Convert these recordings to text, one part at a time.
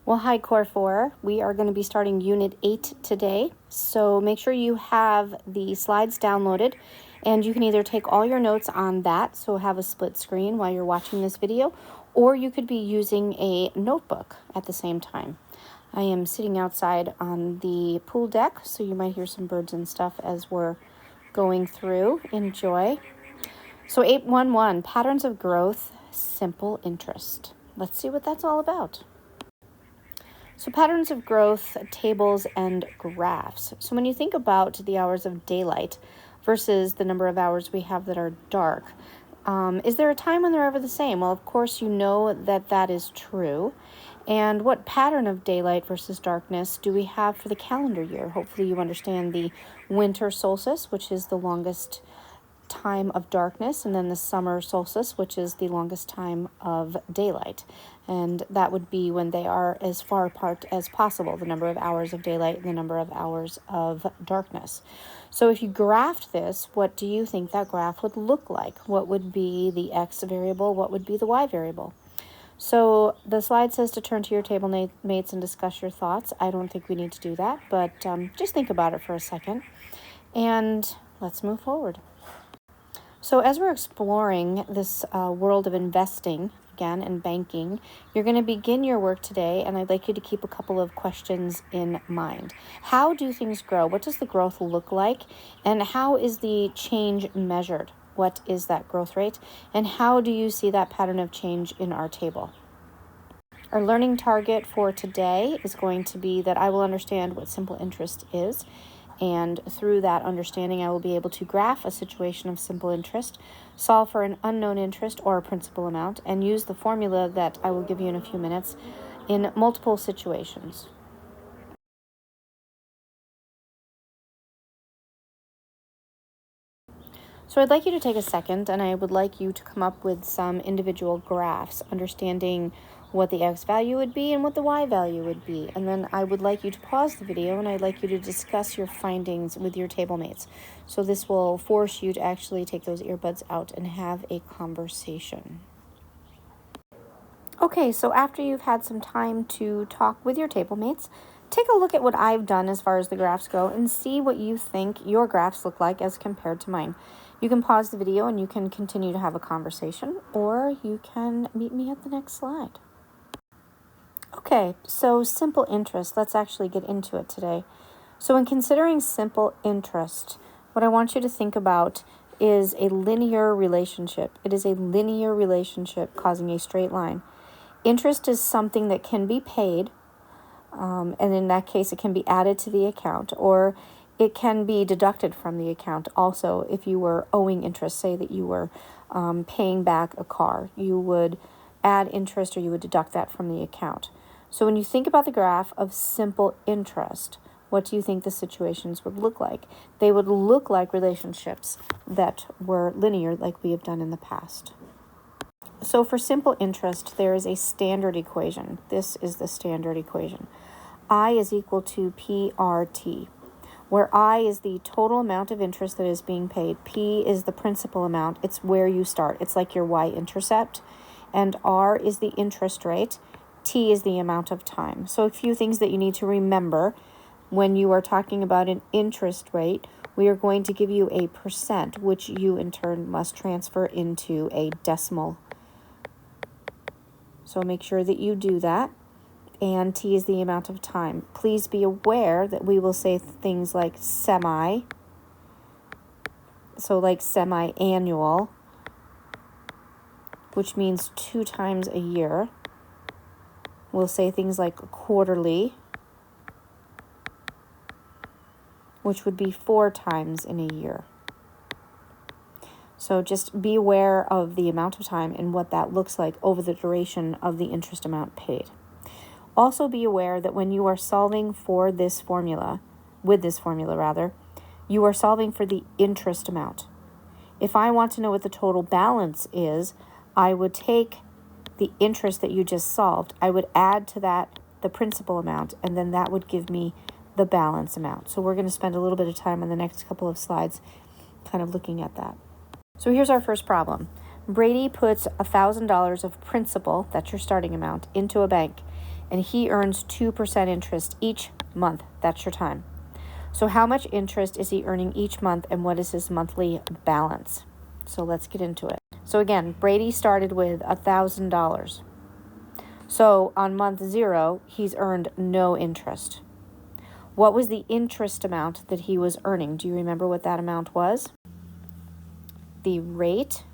Well, hi, Core 4. We are going to be starting Unit 8 today, so make sure you have the slides downloaded, and you can either take all your notes on that, so have a split screen while you're watching this video, or you could be using a notebook at the same time. I am sitting outside on the pool deck, so you might hear some birds and stuff as we're going through. Enjoy. So 811, Patterns of Growth, Simple Interest. Let's see what that's all about. So patterns of growth, tables, and graphs. So when you think about the hours of daylight versus the number of hours we have that are dark, is there a time when they're ever the same? Well, of course, you know that that is true. And what pattern of daylight versus darkness do we have for the calendar year? Hopefully you understand the winter solstice, which is the longest time of darkness, and then the summer solstice, which is the longest time of daylight. And that would be when they are as far apart as possible, the number of hours of daylight and the number of hours of darkness. So if you graphed this, what do you think that graph would look like? What would be the X variable? What would be the Y variable? So the slide says to turn to your table mates and discuss your thoughts. I don't think we need to do that, but just think about it for a second, and let's move forward. So as we're exploring this world of investing, again, and banking, you're going to begin your work today, and I'd like you to keep a couple of questions in mind. How do things grow? What does the growth look like? And how is the change measured? What is that growth rate? And how do you see that pattern of change in our table? Our learning target for today is going to be that I will understand what simple interest is. And through that understanding, I will be able to graph a situation of simple interest, solve for an unknown interest or a principal amount, and use the formula that I will give you in a few minutes in multiple situations. So I'd like you to take a second, and I would like you to come up with some individual graphs, understanding what the X value would be and what the Y value would be. And then I would like you to pause the video, and I'd like you to discuss your findings with your table mates. So this will force you to actually take those earbuds out and have a conversation. Okay, so after you've had some time to talk with your table mates, take a look at what I've done as far as the graphs go and see what you think your graphs look like as compared to mine. You can pause the video and you can continue to have a conversation, or you can meet me at the next slide. Okay, so simple interest, let's actually get into it today. So in considering simple interest, what I want you to think about is a linear relationship. It is a linear relationship causing a straight line. Interest is something that can be paid, and in that case it can be added to the account, or it can be deducted from the account. Also, if you were owing interest, say that you were paying back a car, you would add interest or you would deduct that from the account. So when you think about the graph of simple interest, what do you think the situations would look like? They would look like relationships that were linear, like we have done in the past. So for simple interest, there is a standard equation. This is the standard equation. I is equal to PRT, where I is the total amount of interest that is being paid. P is the principal amount. It's where you start. It's like your y-intercept. And R is the interest rate. T is the amount of time. So a few things that you need to remember when you are talking about an interest rate. We are going to give you a percent, which you in turn must transfer into a decimal. So make sure that you do that. And T is the amount of time. Please be aware that we will say things like semi, so like semi-annual, which means 2 times a year. We'll say things like quarterly, which would be 4 times in a year. So just be aware of the amount of time and what that looks like over the duration of the interest amount paid. Also be aware that when you are solving for this formula, you are solving for the interest amount. If I want to know what the total balance is, I would take the interest that you just solved, I would add to that the principal amount, and then that would give me the balance amount. So we're going to spend a little bit of time on the next couple of slides kind of looking at that. So here's our first problem. Brady puts $1,000 of principal, that's your starting amount, into a bank. and he earns 2% interest each month. That's your time. So how much interest is he earning each month, and what is his monthly balance? So let's get into it. So again, Brady started with $1,000. So on month 0, he's earned no interest. What was the interest amount that he was earning? Do you remember what that amount was? The rate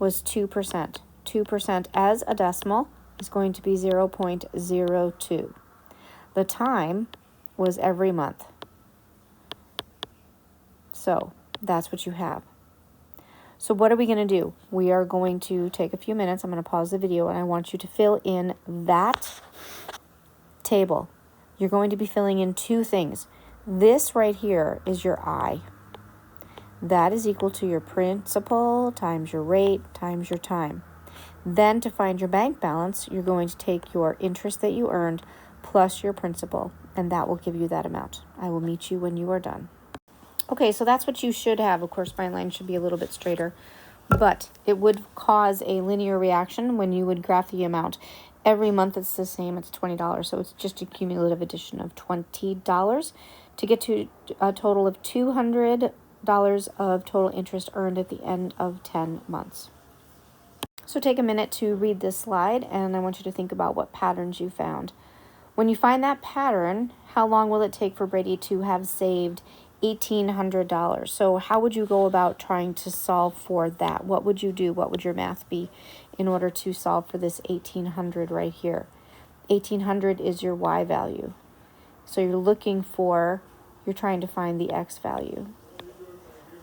was 2%. 2% as a decimal is going to be 0.02. The time was every month. So that's what you have. So what are we going to do? We are going to take a few minutes. I'm going to pause the video, and I want you to fill in that table. You're going to be filling in 2 things. This right here is your I. That is equal to your principal times your rate times your time. Then to find your bank balance, you're going to take your interest that you earned plus your principal, and that will give you that amount. I will meet you when you are done. Okay, so that's what you should have. Of course, my line should be a little bit straighter, but it would cause a linear reaction when you would graph the amount. Every month it's the same, it's $20, so it's just a cumulative addition of $20 to get to a total of $200 of total interest earned at the end of 10 months. So take a minute to read this slide, and I want you to think about what patterns you found. When you find that pattern, how long will it take for Brady to have saved $1,800? So how would you go about trying to solve for that? What would you do? What would your math be in order to solve for this 1,800 right here? 1,800 is your Y value. So you're trying to find the X value.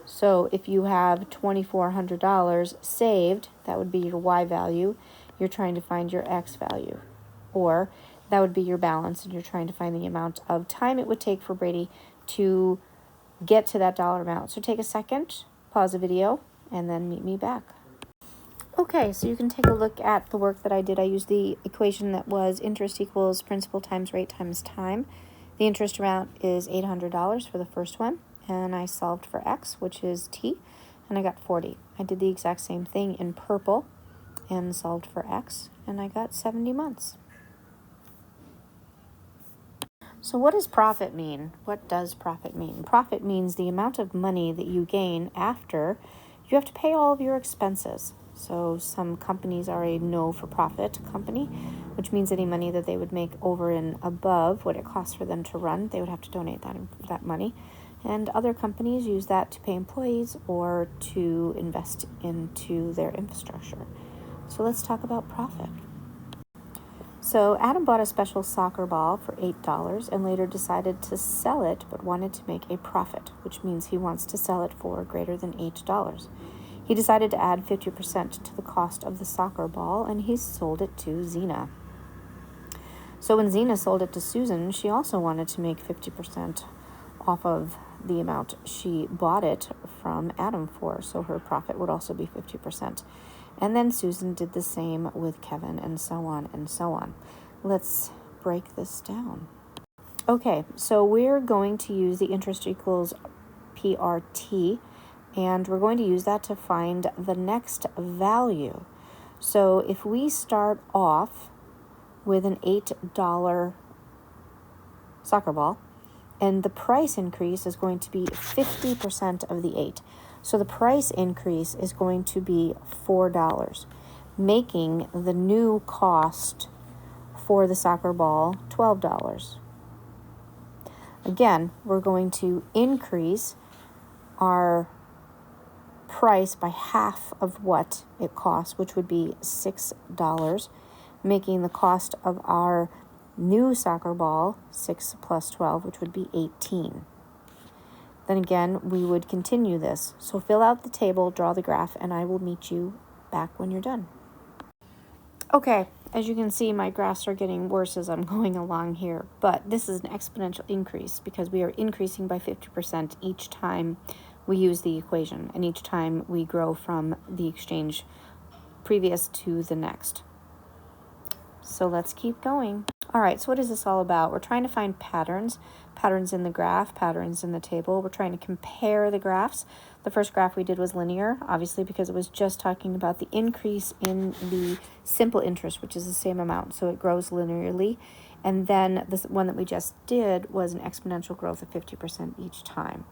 So if you have $2,400 saved, that would be your Y value. You're trying to find your X value. Or that would be your balance, and you're trying to find the amount of time it would take for Brady to get to that dollar amount. So take a second, pause the video, and then meet me back. Okay, so you can take a look at the work that I did. I used the equation that was interest equals principal times rate times time. The interest amount is $800 for the first one, and I solved for X, which is T, and I got 40. I did the exact same thing in purple and solved for X, and I got 70 months. So what does profit mean? What does profit mean? Profit means the amount of money that you gain after you have to pay all of your expenses. So some companies are a no-for-profit company, which means any money that they would make over and above what it costs for them to run, they would have to donate that money. And other companies use that to pay employees or to invest into their infrastructure. So let's talk about profit. So Adam bought a special soccer ball for $8 and later decided to sell it, but wanted to make a profit, which means he wants to sell it for greater than $8. He decided to add 50% to the cost of the soccer ball, and he sold it to Zena. So when Zena sold it to Susan, she also wanted to make 50% off of the amount she bought it from Adam for, so her profit would also be 50%. And then Susan did the same with Kevin, and so on and so on. Let's break this down. Okay, so we're going to use the interest equals PRT, and we're going to use that to find the next value. So if we start off with an $8 soccer ball, and the price increase is going to be 50% of the 8. So the price increase is going to be $4, making the new cost for the soccer ball $12. Again, we're going to increase our price by half of what it costs, which would be $6, making the cost of our new soccer ball 6 plus 12, which would be 18. Then again, we would continue this. So fill out the table, draw the graph, and I will meet you back when you're done. Okay, as you can see, my graphs are getting worse as I'm going along here, but this is an exponential increase because we are increasing by 50% each time we use the equation and each time we grow from the exchange previous to the next. So let's keep going. All right, so what is this all about? We're trying to find patterns in the graph, patterns in the table. We're trying to compare the graphs. The first graph we did was linear, obviously, because it was just talking about the increase in the simple interest, which is the same amount, so it grows linearly. And then this one that we just did was an exponential growth of 50% each time.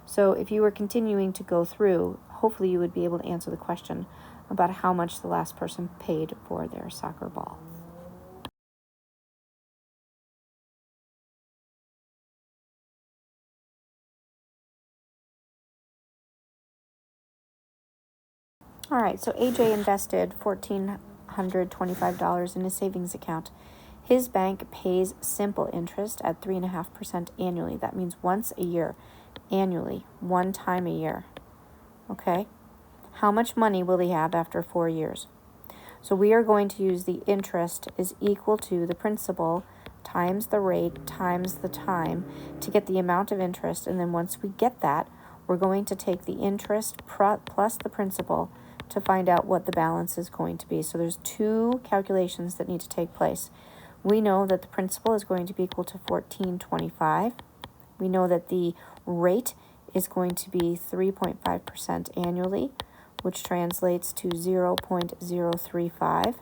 So if you were continuing to go through, hopefully you would be able to answer the question about how much the last person paid for their soccer ball. All right, so AJ invested $1,425 in his savings account. His bank pays simple interest at 3.5% annually. That means once a year, annually, one time a year. Okay? How much money will he have after 4 years? So we are going to use the interest is equal to the principal times the rate times the time to get the amount of interest. And then once we get that, we're going to take the interest plus the principal to find out what the balance is going to be. So there's two calculations that need to take place. We know that the principal is going to be equal to $1,425. We know that the rate is going to be 3.5% annually, which translates to 0.035.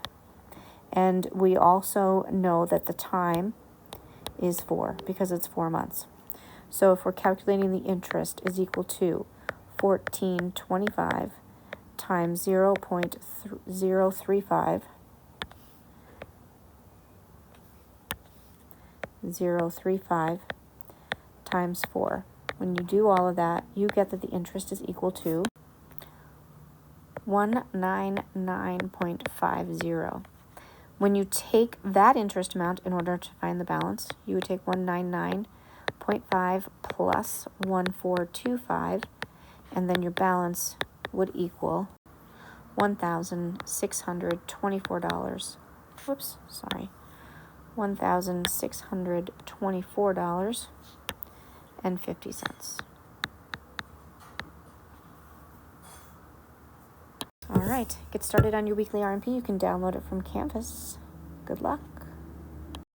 And we also know that the time is 4 because it's 4 months. So if we're calculating the interest is equal to 1425 times 0.035 times 4. When you do all of that, you get that the interest is equal to 199.50. When you take that interest amount in order to find the balance, you would take 199.5 plus 1425, and then your balance would equal $1,624. Whoops, sorry. $1,624.50. All right, get started on your weekly R&P. You can download it from Canvas. Good luck.